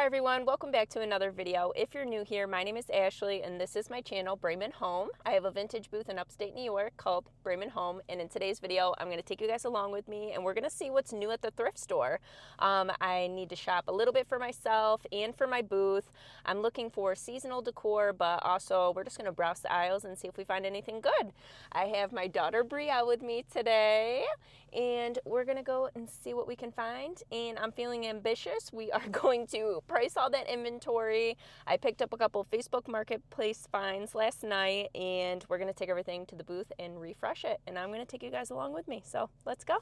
everyone, welcome back to another video. If you're new here, my name is Ashley and this is my channel, Braiman Home. I have a vintage booth in upstate New York called Braiman Home, and in today's video, I'm going to take you guys along with me and we're going to see what's new at the thrift store. I need to shop a little bit for myself and for my booth. I'm looking for seasonal decor, but also we're just going to browse the aisles and see if we find anything good. I have my daughter Bria with me today, and we're going to go and see what we can find, and I'm feeling ambitious. We are going to price all that inventory. I picked up a couple Facebook Marketplace finds last night, and we're going to take everything to the booth and refresh it, and I'm going to take you guys along with me. So let's go.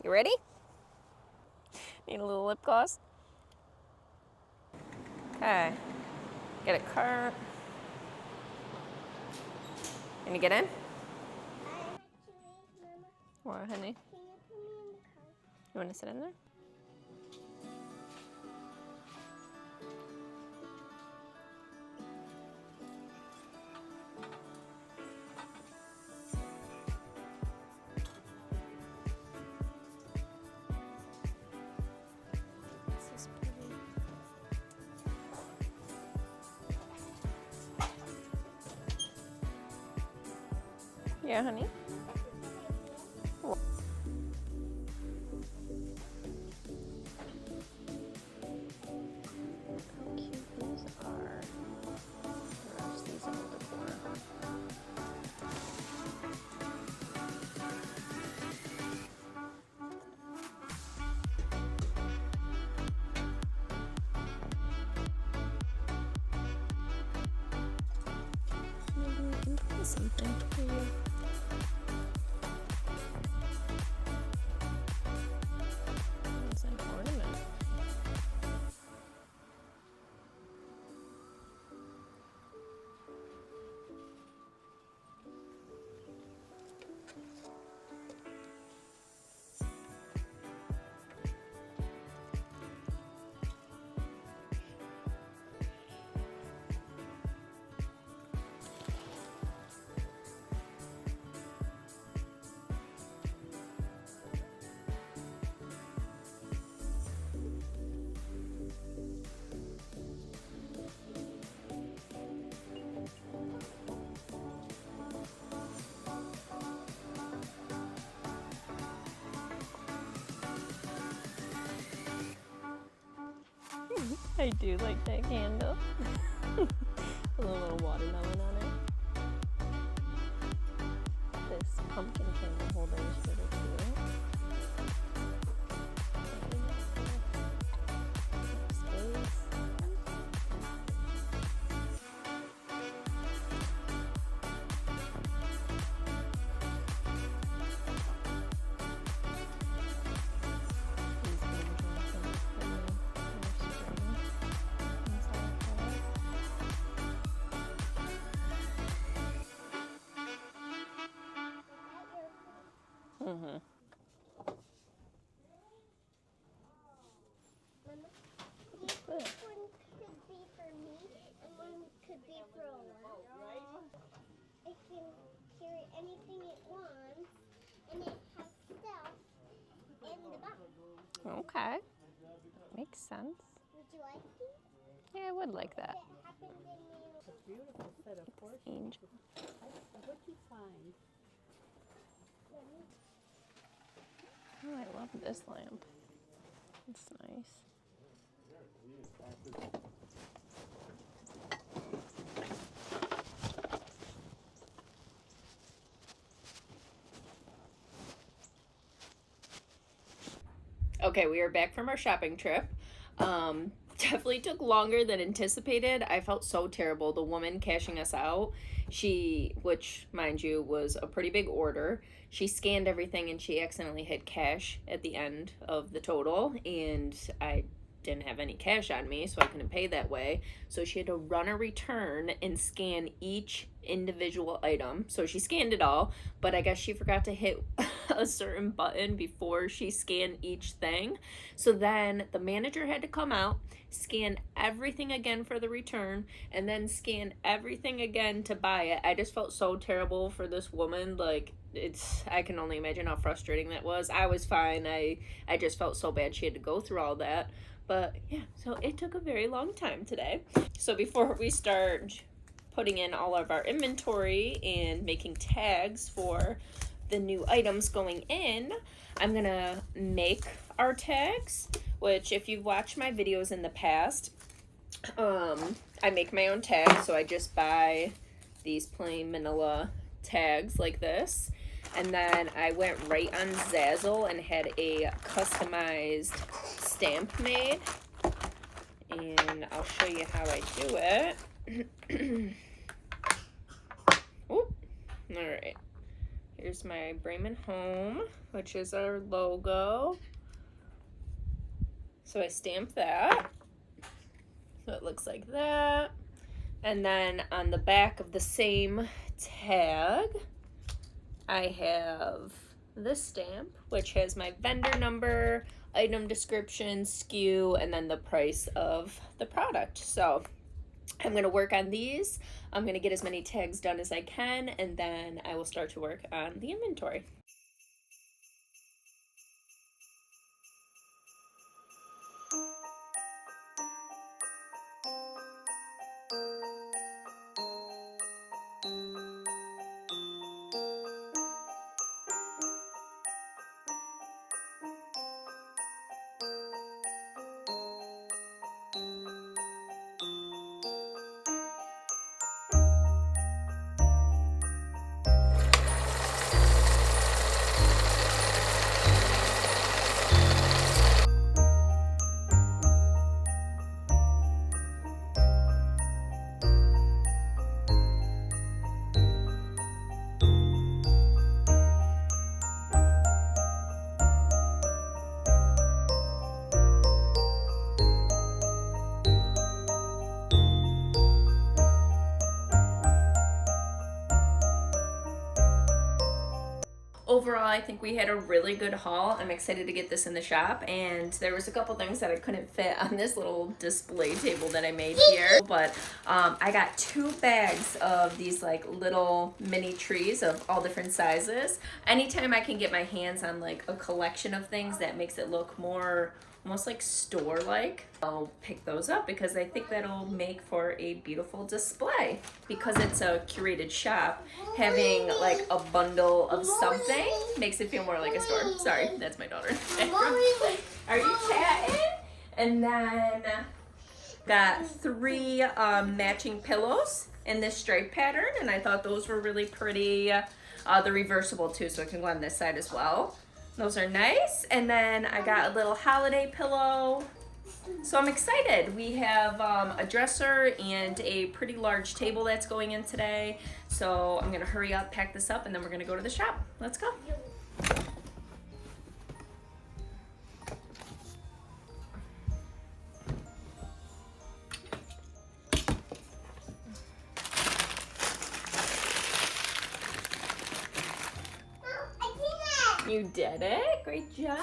You ready? Need a little lip gloss? Okay. Get a cart. Can you get in? What, honey? Can you put me in the car? You want to sit in there? This is pretty. Yeah, honey. How cute these are. They're seasonal decor. Maybe we can play something for you. It's an ornament. I do like that candle. With a little watermelon on it. This pumpkin candle holder is really cute. Space. Mm-hmm. This one could be for me, and one could be for Ola. It can carry anything it wants, and it has stuff in the back. Okay. Makes sense. Would you like to? Yeah, I would like that. It happened in me. A beautiful set of horses. Angel. What'd you find? Oh, I love this lamp. It's nice. Okay, we are back from our shopping trip. Definitely took longer than anticipated. I felt so terrible. The woman cashing us out, which mind you was a pretty big order, she scanned everything and she accidentally hit cash at the end of the total, and I didn't have any cash on me, so I couldn't pay that way. So she had to run a return and scan each individual item. So she scanned it all, but I guess she forgot to hit a certain button before she scanned each thing. So then the manager had to come out, scan everything again for the return, and then scan everything again to buy it. I just felt so terrible for this woman. Like, I can only imagine how frustrating that was. I was fine. I just felt so bad she had to go through all that. But yeah, so it took a very long time today. So before we start putting in all of our inventory and making tags for the new items going in, I'm gonna make our tags, which if you've watched my videos in the past, I make my own tags. So I just buy these plain manila tags like this, and then I went right on Zazzle and had a customized stamp made, and I'll show you how I do it. Oop. All right, here's my Braiman Home, which is our logo. So I stamp that, so it looks like that. And then on the back of the same tag, I have this stamp, which has my vendor number, item description, SKU, and then the price of the product. So I'm going to work on these. I'm going to get as many tags done as I can, and then I will start to work on the inventory. Overall, I think we had a really good haul. I'm excited to get this in the shop, and there was a couple things that I couldn't fit on this little display table that I made here, but I got 2 bags of these like little mini trees of all different sizes. Anytime I can get my hands on like a collection of things that makes it look more almost like store-like, I'll pick those up because I think that'll make for a beautiful display. Because it's a curated shop, having like a bundle of something makes it feel more like a store. Sorry, that's my daughter. Are you chatting? And then got 3 matching pillows in this stripe pattern, and I thought those were really pretty. They're reversible too, so it can go on this side as well. Those are nice. And then I got a little holiday pillow. So I'm excited. We have a dresser and a pretty large table that's going in today. So I'm gonna hurry up, pack this up, and then we're gonna go to the shop. Let's go. You did it. Great job.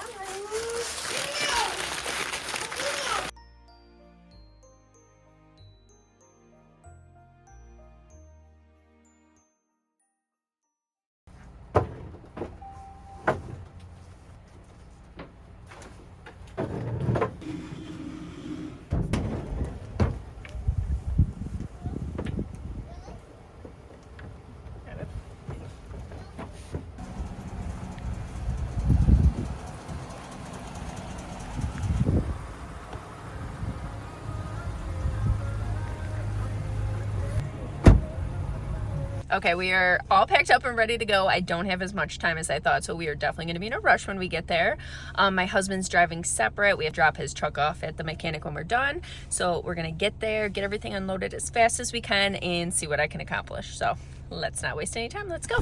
Okay, we are all packed up and ready to go. I don't have as much time as I thought, so we are definitely going to be in a rush when we get there. My husband's driving separate. We have to drop his truck off at the mechanic when we're done. So we're going to get there, get everything unloaded as fast as we can, and see what I can accomplish. So let's not waste any time. Let's go.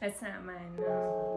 That's not mine, no.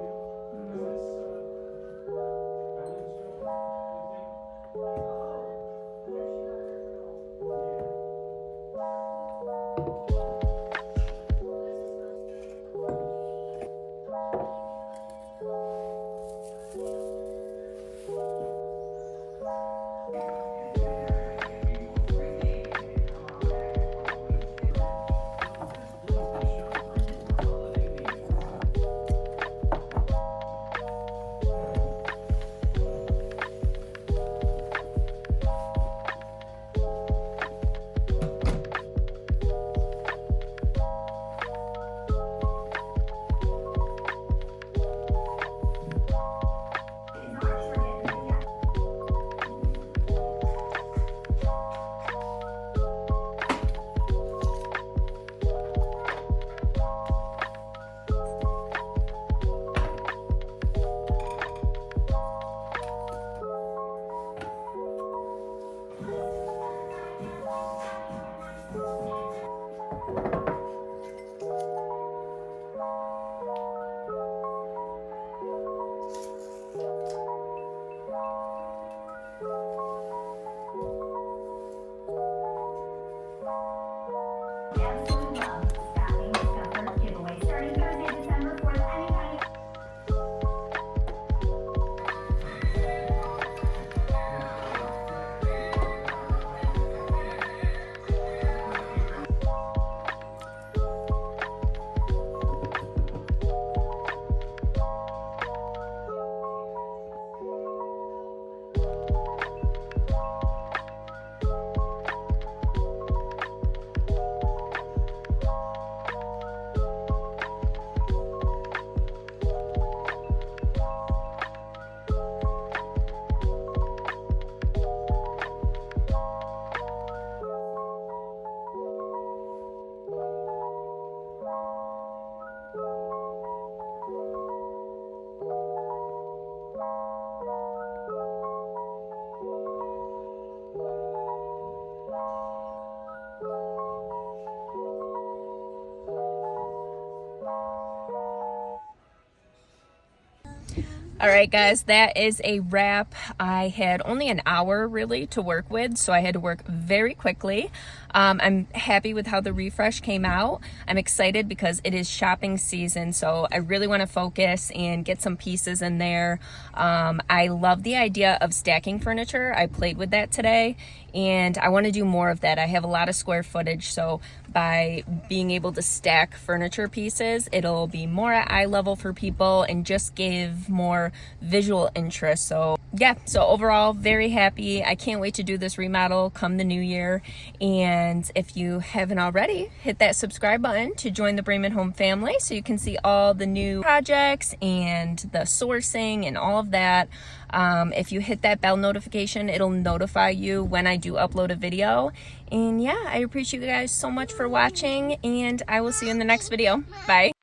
All right, guys, that is a wrap. I had only an hour really to work with, so I had to work very quickly. I'm happy with how the refresh came out. I'm excited because it is shopping season, so I really want to focus and get some pieces in there. I love the idea of stacking furniture. I played with that today, and I want to do more of that. I have a lot of square footage, so by being able to stack furniture pieces, it'll be more at eye level for people and just give more visual interest. So yeah, so overall, very happy. I can't wait to do this remodel come the new year. And if you haven't already, hit that subscribe button to join the Braiman Home family so you can see all the new projects and the sourcing and all of that. If you hit that bell notification, it'll notify you when I do upload a video. And yeah, I appreciate you guys so much for watching, and I will see you in the next video. Bye.